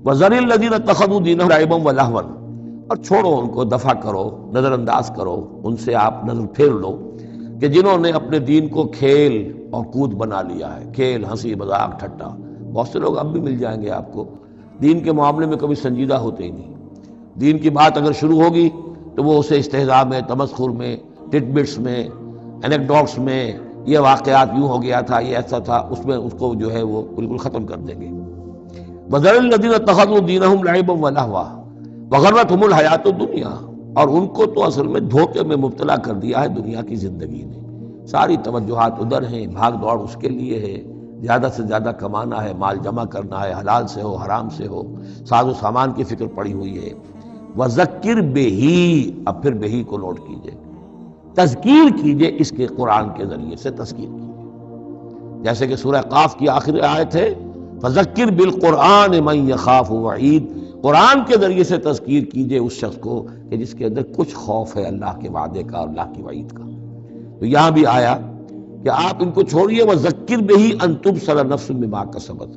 وَذَرِ الَّذِينَ اتَّخَذُوا دِينَهُمْ لَعِبًا وَلَهْوًا، اور چھوڑو ان کو، دفع کرو، نظر انداز کرو، ان سے آپ نظر پھیر لو کہ جنہوں نے اپنے دین کو کھیل اور کود بنا لیا ہے، کھیل، ہنسی مذاق، ٹھٹا۔ بہت سے لوگ اب بھی مل جائیں گے آپ کو دین کے معاملے میں کبھی سنجیدہ ہوتے ہی نہیں۔ دین کی بات اگر شروع ہوگی تو وہ اسے استہزاء میں، تمسخر میں، ٹٹ بٹس میں، انیکڈوٹس میں، یہ واقعات یوں ہو گیا تھا، یہ ایسا تھا، اس میں اس کو جو ہے وہ بالکل ختم کر دیں گے۔ وَذَرِ الَّذِينَ اتَّخَذُوا دِينَهُمْ لَعِبًا وَلَهْوًا وَغَرَّتْهُمُ الْحَيَاةُ الدُّنْيَا، اور ان کو تو اصل میں دھوکے میں مبتلا کر دیا ہے دنیا کی زندگی نے۔ ساری توجہات ادھر ہیں، بھاگ دوڑ اس کے لیے ہے، زیادہ سے زیادہ کمانا ہے، مال جمع کرنا ہے، حلال سے ہو حرام سے ہو، ساز و سامان کی فکر پڑی ہوئی ہے۔ وَذَكِّرْ بِهِ، اب پھر بہی کو نوٹ کیجئے، تذکیر کیجئے، اس کے قرآن کے ذریعے سے تذکیر کیجئے، جیسے کہ سورہ قاف کی آخری آیت ہے فَذَكِّرْ بِالْقُرْآنِ مَنْ يَخَافُ وَعِيدٍ، قرآن کے ذریعے سے تذکیر کیجئے اس شخص کو کہ جس کے اندر کچھ خوف ہے اللہ کے وعدے کا اور اللہ کی وعید کا۔ تو یہاں بھی آیا کہ آپ ان کو چھوڑیے، وَذَكِّرْ بِهِ أَن تُبْصَرَ نَفْسٌ بِمَا كَسَبَتْ،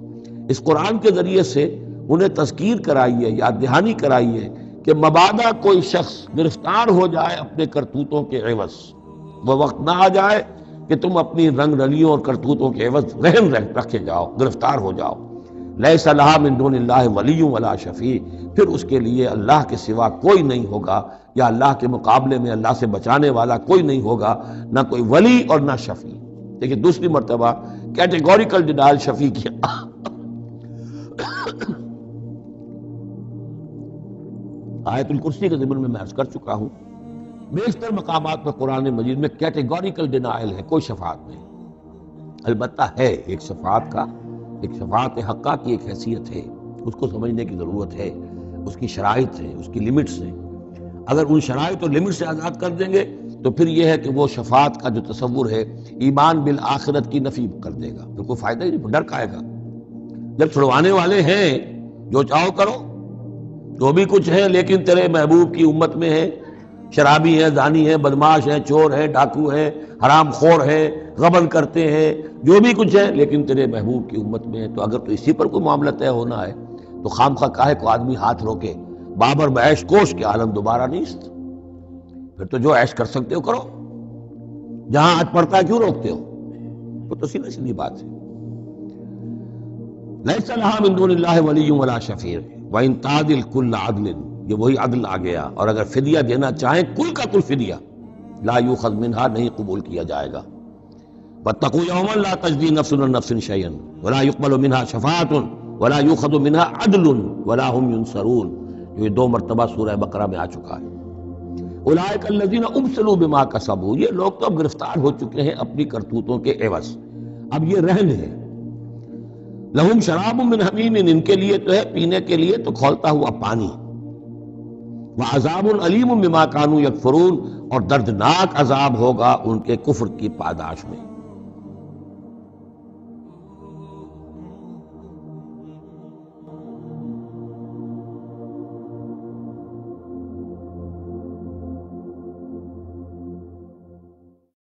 اس قرآن کے ذریعے سے انہیں تذکیر کرائیے، یاد دہانی کرائیے کہ مبادا کوئی شخص گرفتار ہو جائے اپنے کرتوتوں کے عوض، وہ وقت نہ آ جائے کہ تم اپنی رنگ رلیوں اور کرتوتوں کے عوض رہن رکھے جاؤ، گرفتار ہو جاؤ۔ لیس لہا من دون اللہ ولی ولا شفیع، پھر اس کے لیے اللہ کے سوا کوئی نہیں ہوگا، یا اللہ کے مقابلے میں اللہ سے بچانے والا کوئی نہیں ہوگا، نہ کوئی ولی اور نہ شفیع۔ دیکھیں دوسری مرتبہ کیٹیگوریکل ڈینائل شفیع کیا۔ آیت الکرسی کے ضمن میں عرض کر چکا ہوں، بیشتر مقامات پر قرآن مجید میں کیٹیگوریکل ڈینائل ہے، کوئی شفاعت نہیں۔ البتہ ہے ایک شفاعت کا، ایک شفاعت حقہ کی ایک حیثیت ہے، اس کو سمجھنے کی ضرورت ہے، اس کی شرائط ہیں، اس کی لیمٹس ہیں۔ اگر ان شرائط اور لیمٹ سے آزاد کر دیں گے تو پھر یہ ہے کہ وہ شفاعت کا جو تصور ہے ایمان بالآخرت کی نفی کر دے گا، پھر کوئی فائدہ ہی نہیں، ڈر کا آئے گا۔ جب چھڑوانے والے ہیں جو چاہو کرو، جو بھی کچھ ہے، لیکن تیرے محبوب کی امت میں ہے، شرابی ہیں، زانی ہیں، بدماش ہیں، چور ہیں، ڈاکو ہیں، حرام خور ہیں، غبن کرتے ہیں، جو بھی کچھ ہے، لیکن تیرے محبوب کی امت میں ہے، تو اگر تو اسی پر کوئی معاملہ طے ہونا ہے تو خام خواہ کاہے کو آدمی ہاتھ روکے؟ بابر بعیش کوش کے عالم دوبارہ نیست، پھر تو جو عیش کر سکتے ہو کرو، جہاں حد پڑتا ہے کیوں روکتے ہو؟ وہ تو سیدھی سیدھی بات ہے۔ لیس لہا من دون اللہ ولی ولا شفیع وَإِن تَعْدِلْ كُلَّ عَدْلٍ، یہ وہی عدل آ گیا، اور اگر فدیہ دینا چاہیں کل کا کل فدیہ، لا یؤخذ منہا، نہیں قبول کیا جائے گا۔ وَاتَّقُوا يَوْمًا لَا تَجْزِي نَفْسٌ عَن نَفْسٍ شَيْئًا وَلَا يُقْبَلُ مِنْهَا شَفَاعَةٌ وَلَا يُؤْخَذُ مِنْهَا عَدْلٌ وَلَا هُمْ يُنصَرُونَ، یہ 2 مرتبہ سورہ بقرہ میں آ چکا ہے۔ اولئک الذین ابسلوا بما کسبوا، یہ لوگ تو اب گرفتار ہو چکے ہیں اپنی کرتوتوں کے عوض، اب یہ رہن ہے۔ لہم شراب من حمیم، ان کے لیے تو ہے پینے کے لیے تو کھولتا ہوا پانی، وعذاب علیم بما کانوا یکفرون، اور دردناک عذاب ہوگا ان کے کفر کی پاداش میں۔